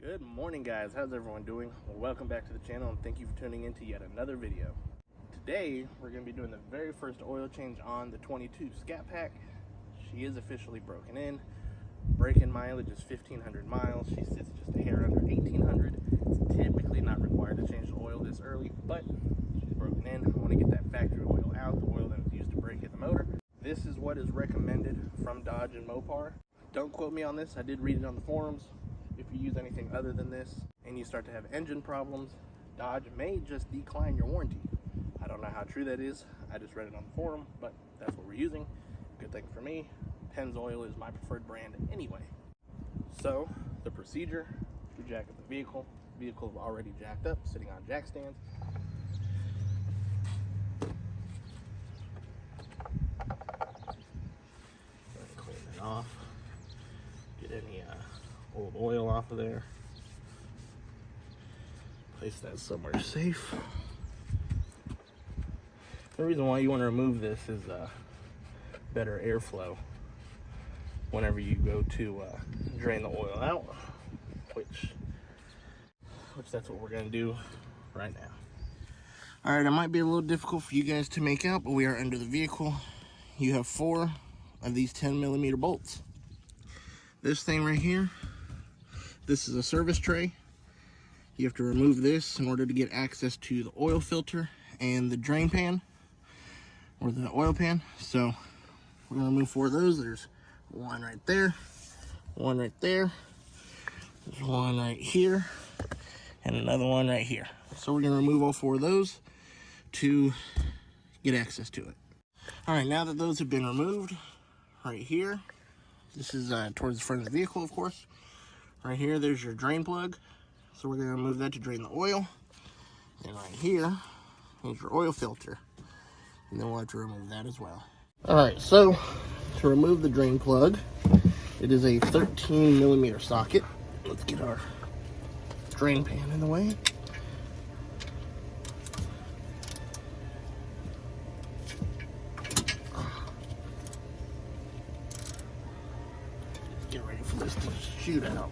Good morning, guys. How's everyone doing? Well, welcome back to the channel and thank you for tuning in to yet another video. Today we're going to be doing the very first oil change on the 22 Scat Pack. She is officially broken in. Break-in mileage is 1,500 miles. She sits just a hair under 1,800. It's typically not required to change the oil this early, but she's broken in. I want to get that factory oil out, the oil that is used to break in the motor. This is what is recommended from Dodge and Mopar. Don't quote me on this. I did read it on the forums. If you use anything other than this and you start to have engine problems, Dodge may just decline your warranty. I don't know how true that is. I just read it on the forum, but that's what we're using. Good thing for me. Pennzoil is my preferred brand anyway. So the procedure, we jack up the vehicle. Vehicle is already jacked up, sitting on jack stands. Clean that off. Get any old oil off of there. Place that somewhere safe. The reason why you want to remove this is better airflow whenever you go to drain the oil out, which that's what we're going to do right now. All right, it might be a little difficult for you guys to make out, but we are under the vehicle. You have 4 of these 10mm bolts. This thing right here, this is a service tray. You have to remove this in order to get access to the oil filter and the drain pan, or the oil pan. So we're gonna remove 4 of those. There's one right there, one right there, there's one right here, and another one right here. So we're gonna remove all 4 of those to get access to it. All right, now that those have been removed, right here, this is towards the front of the vehicle, of course. Right here, there's your drain plug. So we're gonna remove that to drain the oil. And right here is your oil filter. And then we'll have to remove that as well. All right, so to remove the drain plug, it is a 13mm socket. Let's get our drain pan in the way. Get ready for this to shoot out.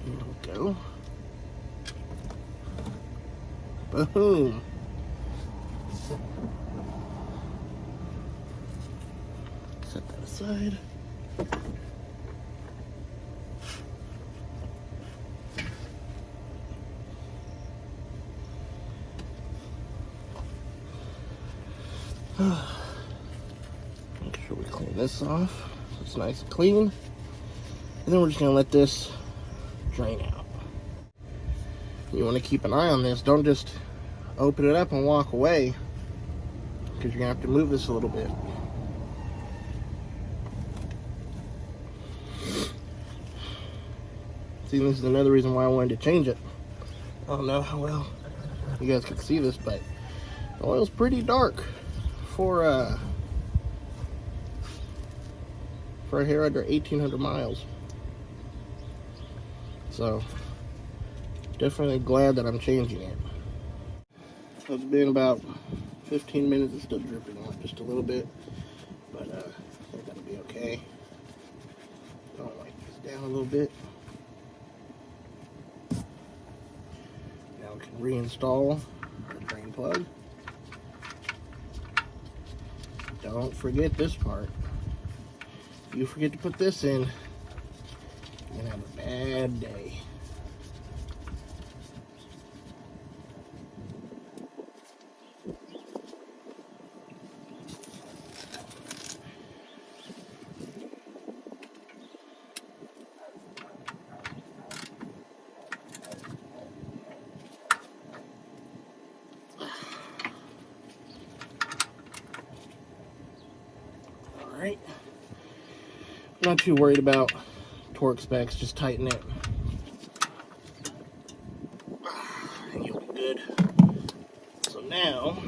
There we go. Boom. Set that aside. Make sure we clean this off so it's nice and clean. And then we're just gonna let this drain out. You want to keep an eye on this. Don't just open it up and walk away, because you're gonna have to move this a little bit. See, this is another reason why I wanted to change it. I don't know how well you guys can see this, but the oil's pretty dark for a hair under 1,800 miles. So definitely glad that I'm changing it. So it's been about 15 minutes. It's still dripping off just a little bit, but I think that'll be okay. I'll wipe this down a little bit. Now we can reinstall our drain plug. Don't forget this part. If you forget to put this in, you're gonna have a bad day. not too worried about torque specs, just tighten it and you'll be good. So now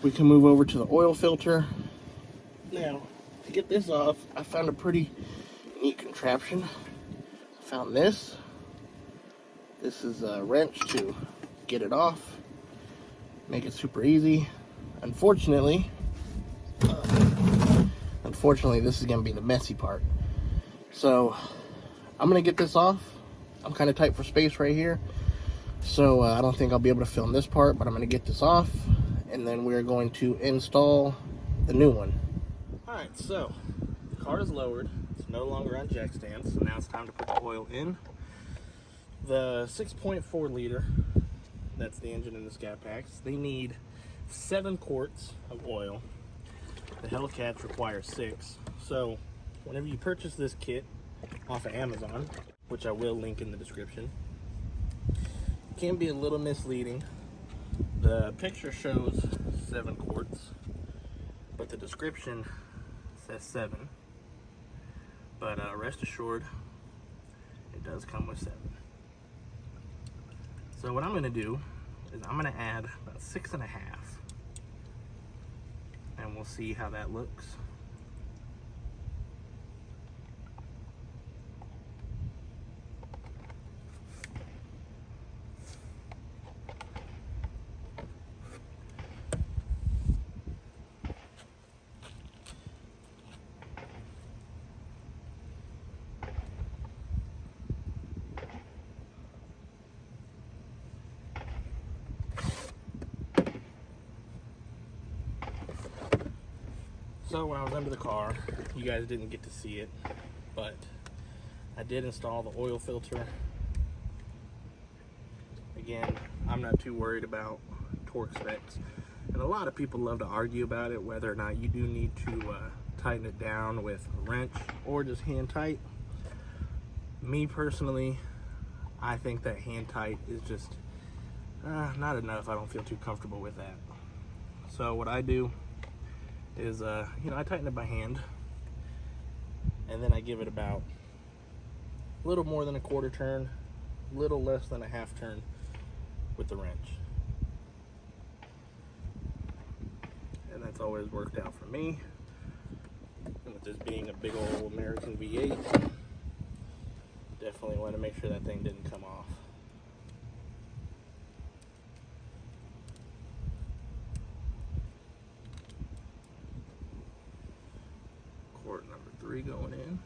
we can move over to the oil filter. Now, to get this off, I found a pretty neat contraption. I found this. This is a wrench to get it off. Make it super easy. Unfortunately, this is going to be the messy part. So, I'm going to get this off. I'm kind of tight for space right here. So, I don't think I'll be able to film this part, but I'm going to get this off. And then we're going to install the new one. Alright, so the car is lowered. It's no longer on jack stands. So now it's time to put the oil in. The 6.4 liter, that's the engine in the Scat Packs, they need 7 quarts of oil. The Hellcats require 6. So whenever you purchase this kit off of Amazon, which I will link in the description, it can be a little misleading. The picture shows 7 quarts, but the description says 7. But rest assured, it does come with 7. So what I'm going to do is I'm going to add about 6.5, and we'll see how that looks. So when I was under the car, you guys didn't get to see it, but I did install the oil filter. Again, I'm not too worried about torque specs, and a lot of people love to argue about it, whether or not you do need to tighten it down with a wrench or just hand tight. Me personally, I think that hand tight is just not enough. I don't feel too comfortable with that. So what I do is, I tighten it by hand, and then I give it about a little more than a quarter turn, a little less than a half turn with the wrench. And that's always worked out for me. And with this being a big old American V8, definitely want to make sure that thing didn't come off. Quart number 3 going in.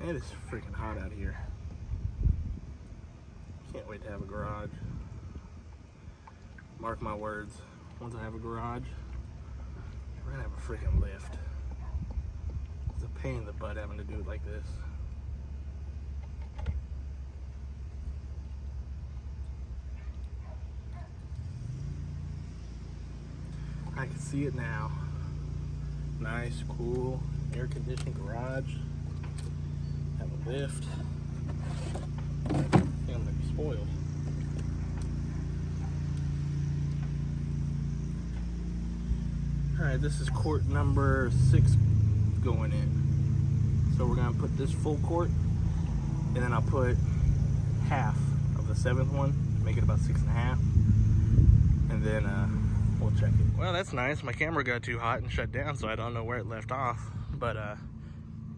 It is freaking hot out here. Can't wait to have a garage. Mark my words, once I have a garage, we're gonna have a freaking lift. It's a pain in the butt having to do it like this. I can see it now. Nice, cool, air-conditioned garage. Have a lift. I think I'm gonna be spoiled. Alright, this is quart number 6 going in. So we're gonna put this full quart, and then I'll put half of the 7th one make it about 6.5, and then we'll check it. Well, that's nice. My camera got too hot and shut down, so I don't know where it left off. But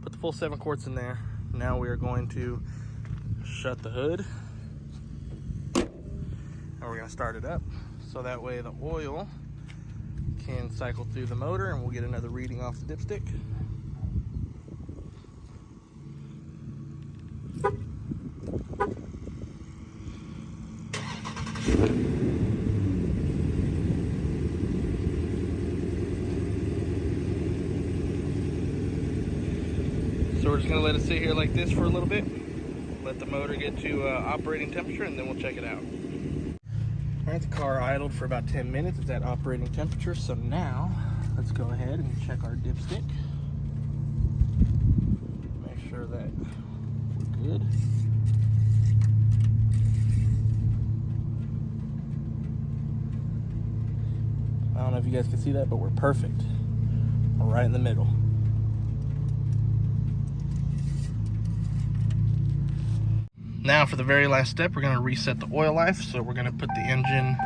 put the full 7 quarts in there. Now we are going to shut the hood, and we're gonna start it up, so that way the oil can cycle through the motor and we'll get another reading off the dipstick. So we're just gonna let it sit here like this for a little bit, let the motor get to operating temperature, and then we'll check it out. All right, the car idled for about 10 minutes. It's at operating temperature. So now let's go ahead and check our dipstick. Make sure that we're good. I don't know if you guys can see that, but we're perfect. We're right in the middle. Now for the very last step, we're gonna reset the oil life. So we're gonna put the engine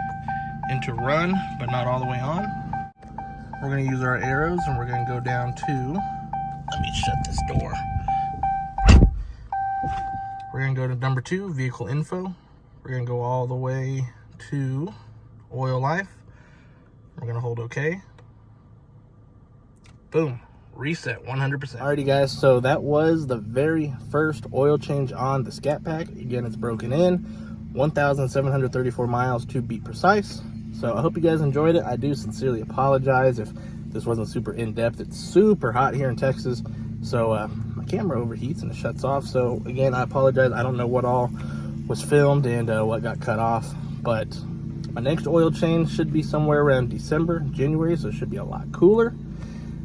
into run, but not all the way on. We're gonna use our arrows and we're gonna go down to, let me shut this door. We're gonna go to number 2, vehicle info. We're gonna go all the way to oil life. We're gonna hold okay. Boom. Reset 100%. Alrighty guys, so that was the very first oil change on the Scat Pack. Again, it's broken in 1,734 miles to be precise. So I hope you guys enjoyed it. I do sincerely apologize if this wasn't super in-depth. It's super hot here in Texas, so my camera overheats and it shuts off. So again, I apologize. I don't know what all was filmed and what got cut off, but my next oil change should be somewhere around December, January, so it should be a lot cooler.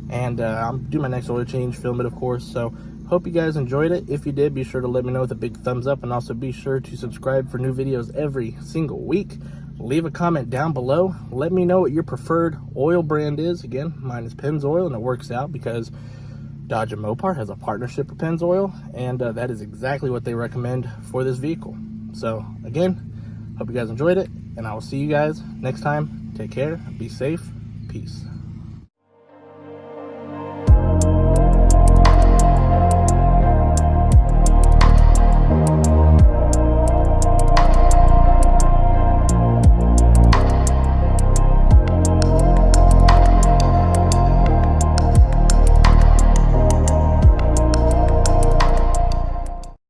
And I'll do my next oil change, film it of course. So hope you guys enjoyed it. If you did, be sure to let me know with a big thumbs up, and also be sure to subscribe for new videos every single week. Leave a comment down below. Let me know what your preferred oil brand is. Again, mine is Pennzoil, and it works out because Dodge and Mopar has a partnership with Pennzoil, and that is exactly what they recommend for this vehicle. So again, hope you guys enjoyed it, and I will see you guys next time. Take care, be safe, peace.